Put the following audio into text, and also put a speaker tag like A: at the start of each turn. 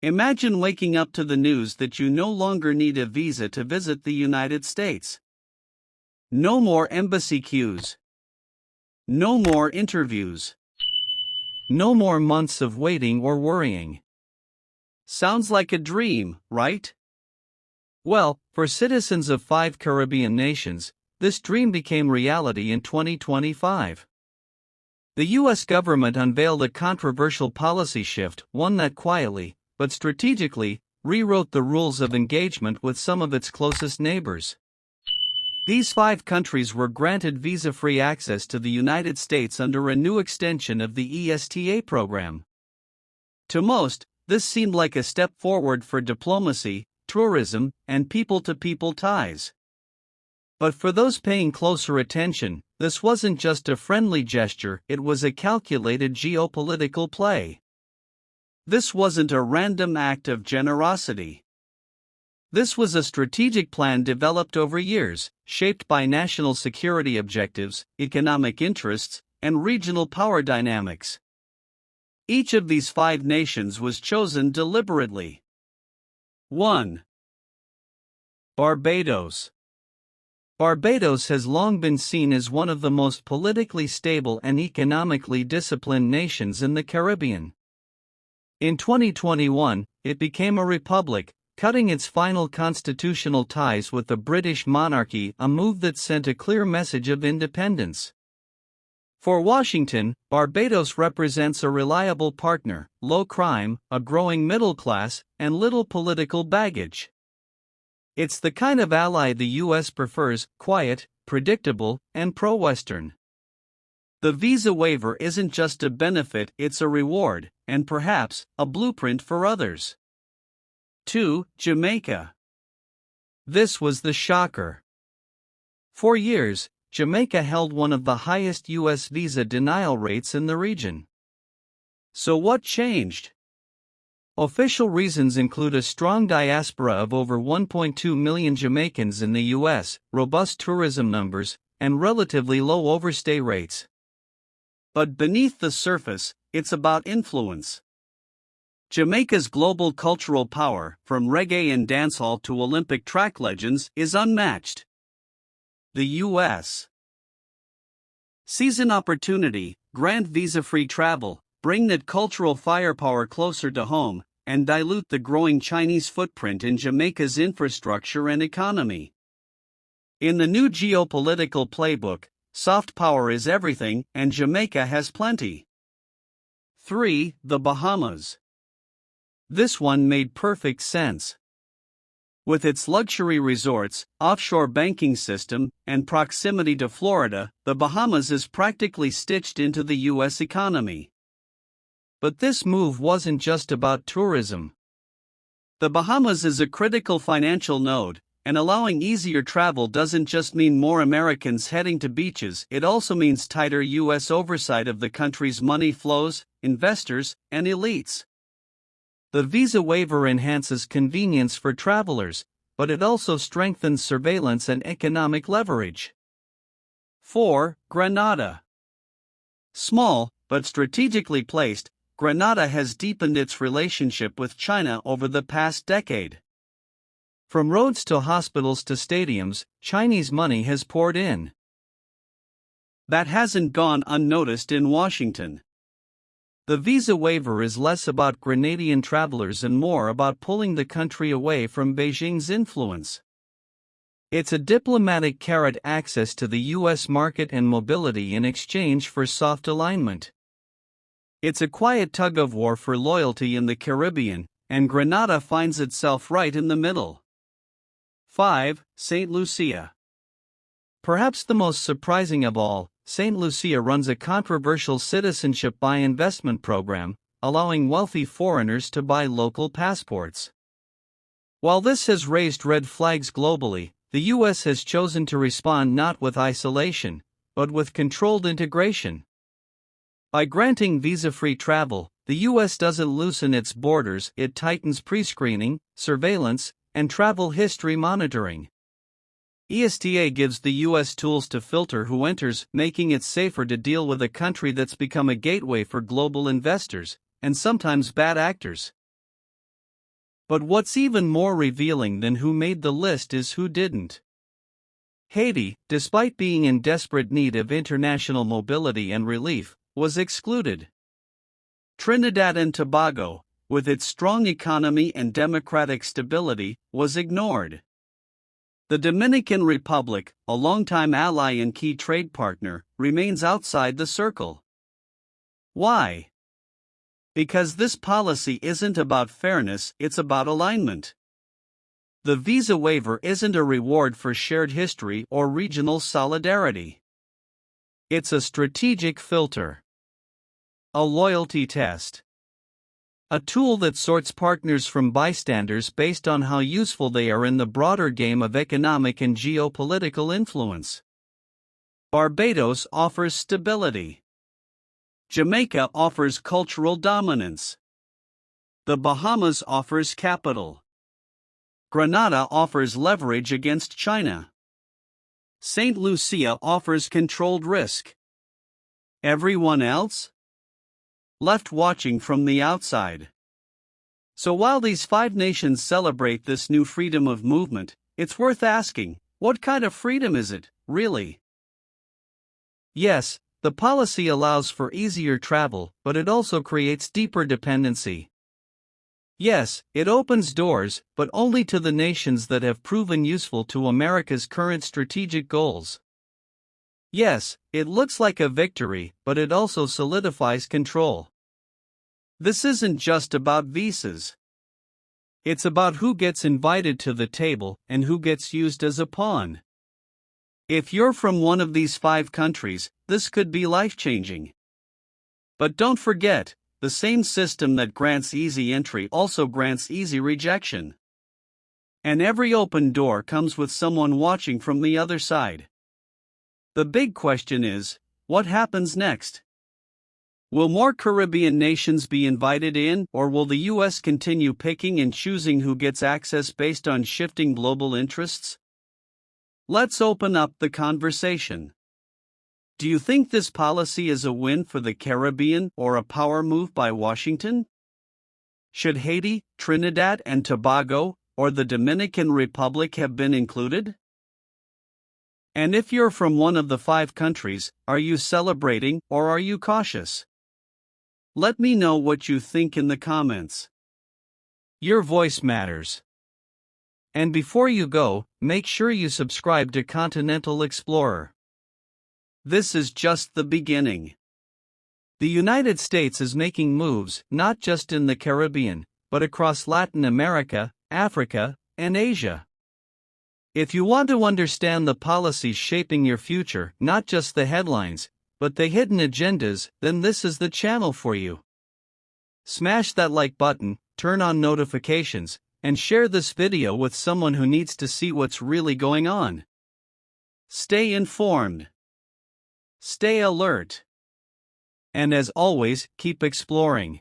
A: Imagine waking up to the news that you no longer need a visa to visit the United States. No more embassy queues. No more interviews. No more months of waiting or worrying. Sounds like a dream, right? Well, for citizens of 5 Caribbean nations, this dream became reality in 2025. The U.S. government unveiled a controversial policy shift, one that quietly, but strategically, rewrote the rules of engagement with some of its closest neighbors. These 5 countries were granted visa-free access to the United States under a new extension of the ESTA program. To most, this seemed like a step forward for diplomacy, tourism, and people-to-people ties. But for those paying closer attention, this wasn't just a friendly gesture, it was a calculated geopolitical play. This wasn't a random act of generosity. This was a strategic plan developed over years, shaped by national security objectives, economic interests, and regional power dynamics. Each of these 5 nations was chosen deliberately. 1. Barbados. Barbados has long been seen as one of the most politically stable and economically disciplined nations in the Caribbean. In 2021, it became a republic, cutting its final constitutional ties with the British monarchy, a move that sent a clear message of independence. For Washington, Barbados represents a reliable partner, low crime, a growing middle class, and little political baggage. It's the kind of ally the U.S. prefers, quiet, predictable, and pro-Western. The visa waiver isn't just a benefit, it's a reward, and perhaps, a blueprint for others. 2. Jamaica. This was the shocker. For years, Jamaica held one of the highest U.S. visa denial rates in the region. So what changed? Official reasons include a strong diaspora of over 1.2 million Jamaicans in the U.S., robust tourism numbers, and relatively low overstay rates. But beneath the surface, it's about influence. Jamaica's global cultural power, from reggae and dancehall to Olympic track legends, is unmatched. The U.S. sees an opportunity, grant visa-free travel, bring that cultural firepower closer to home, and dilute the growing Chinese footprint in Jamaica's infrastructure and economy. In the new geopolitical playbook, soft power is everything, and Jamaica has plenty. 3. The Bahamas. This one made perfect sense. With its luxury resorts, offshore banking system, and proximity to Florida, the Bahamas is practically stitched into the U.S. economy. But this move wasn't just about tourism. The Bahamas is a critical financial node, and allowing easier travel doesn't just mean more Americans heading to beaches, it also means tighter U.S. oversight of the country's money flows, investors, and elites. The visa waiver enhances convenience for travelers, but it also strengthens surveillance and economic leverage. 4. Grenada. Small, but strategically placed, Grenada has deepened its relationship with China over the past decade. From roads to hospitals to stadiums, Chinese money has poured in. That hasn't gone unnoticed in Washington. The visa waiver is less about Grenadian travelers and more about pulling the country away from Beijing's influence. It's a diplomatic carrot, access to the U.S. market and mobility in exchange for soft alignment. It's a quiet tug-of-war for loyalty in the Caribbean, and Grenada finds itself right in the middle. 5. St. Lucia. Perhaps the most surprising of all, St. Lucia runs a controversial citizenship by investment program, allowing wealthy foreigners to buy local passports. While this has raised red flags globally, the U.S. has chosen to respond not with isolation, but with controlled integration. By granting visa-free travel, the U.S. doesn't loosen its borders, it tightens pre-screening, surveillance, and travel history monitoring. ESTA gives the U.S. tools to filter who enters, making it safer to deal with a country that's become a gateway for global investors, and sometimes bad actors. But what's even more revealing than who made the list is who didn't. Haiti, despite being in desperate need of international mobility and relief, was excluded. Trinidad and Tobago, with its strong economy and democratic stability, was ignored. The Dominican Republic, a longtime ally and key trade partner, remains outside the circle. Why? Because this policy isn't about fairness, it's about alignment. The visa waiver isn't a reward for shared history or regional solidarity. It's a strategic filter. A loyalty test. A tool that sorts partners from bystanders based on how useful they are in the broader game of economic and geopolitical influence. Barbados offers stability. Jamaica offers cultural dominance. The Bahamas offers capital. Grenada offers leverage against China. St. Lucia offers controlled risk. Everyone else? Left watching from the outside. So while these 5 nations celebrate this new freedom of movement, it's worth asking, what kind of freedom is it, really? Yes, the policy allows for easier travel, but it also creates deeper dependency. Yes, it opens doors, but only to the nations that have proven useful to America's current strategic goals. Yes, it looks like a victory, but it also solidifies control. This isn't just about visas. It's about who gets invited to the table and who gets used as a pawn. If you're from one of these 5 countries, this could be life-changing. But don't forget, the same system that grants easy entry also grants easy rejection. And every open door comes with someone watching from the other side. The big question is, what happens next? Will more Caribbean nations be invited in, or will the U.S. continue picking and choosing who gets access based on shifting global interests? Let's open up the conversation. Do you think this policy is a win for the Caribbean or a power move by Washington? Should Haiti, Trinidad and Tobago, or the Dominican Republic have been included? And if you're from one of the 5 countries, are you celebrating or are you cautious? Let me know what you think in the comments. Your voice matters. And before you go, make sure you subscribe to Continental Explorer. This is just the beginning. The United States is making moves not just in the Caribbean, but across Latin America, Africa, and Asia. If you want to understand the policies shaping your future, not just the headlines, but the hidden agendas, then this is the channel for you. Smash that like button, turn on notifications, and share this video with someone who needs to see what's really going on. Stay informed. Stay alert. And as always, keep exploring.